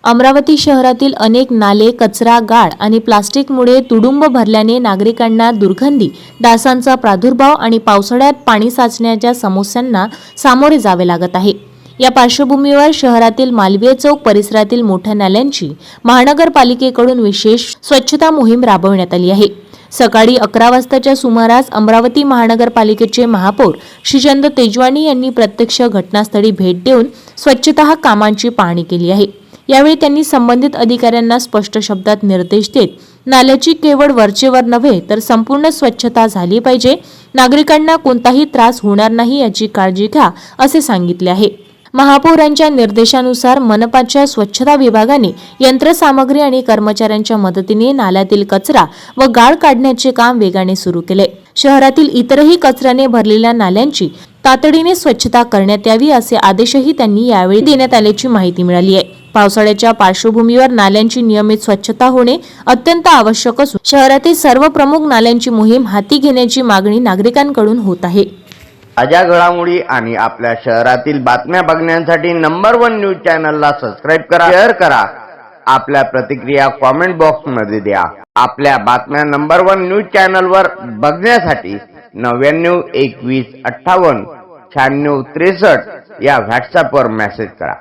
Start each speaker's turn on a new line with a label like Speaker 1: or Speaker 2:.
Speaker 1: अमरावती शहरातील अनेक नाले, कचरा, गाळ आणि प्लास्टिकमुळे तुडुंब भरल्याने नागरिकांना दुर्गंधी, डासांचा प्रादुर्भाव आणि पावसाळ्यात पाणी साचण्याच्या समस्यांना सामोरे जावे लागत आहे। या पार्श्वभूमीवर शहरातील मालवीय चौक परिसरातील मोठ्या नाल्यांची महानगरपालिकेकडून विशेष स्वच्छता मोहीम राबवण्यात आली आहे। सकाळी 11 वाजताच्या सुमारास अमरावती महानगरपालिकेचे महापौर श्रीचंद तेजवानी यांनी प्रत्यक्ष घटनास्थळी भेट देऊन स्वच्छता कामांची पाहणी केली आहे। यावेळी त्यांनी संबंधित अधिकाऱ्यांना स्पष्ट शब्दात निर्देश देत नाल्याची केवळ वरचेवर नव्हे तर संपूर्ण स्वच्छता झाली पाहिजे, नागरिकांना कोणताही त्रास होणार नाही याची काळजी घ्या असे सांगितले आहे। महापौरांच्या निर्देशानुसार मनपाच्या स्वच्छता विभागाने यंत्रसामग्री आणि कर्मचाऱ्यांच्या मदतीने नाल्यातील कचरा व गाळ काढण्याचे काम वेगाने सुरू केले। शहरातील इतरही कचऱ्याने भरलेल्या नाल्यांची तातडीने स्वच्छता करण्यात यावी असे आदेशही त्यांनी यावेळी देण्यात आल्याची माहिती मिळाली आहे। पावसाळ्याच्या पार्श्वभूमीवर नाल्यांची नियमित स्वच्छता होणे अत्यंत आवश्यक असून शहरातील सर्व प्रमुख नाल्यांची मोहीम हाती घेण्याची मागणी नागरिकांकडून होत आहे।
Speaker 2: ताज्या घडामोडी आणि आपल्या शहरातील बातम्या बघण्यासाठी नंबर 1 न्यूज चॅनलला सबस्क्राइब करा, शेअर करा, आपल्या प्रतिक्रिया कमेंट बॉक्स मध्ये द्या। आपल्या बातम्या नंबर 1 न्यूज चॅनलवर बघण्यासाठी 99 21 58 96 63 या व्हॉट्सअपवर मेसेज करा।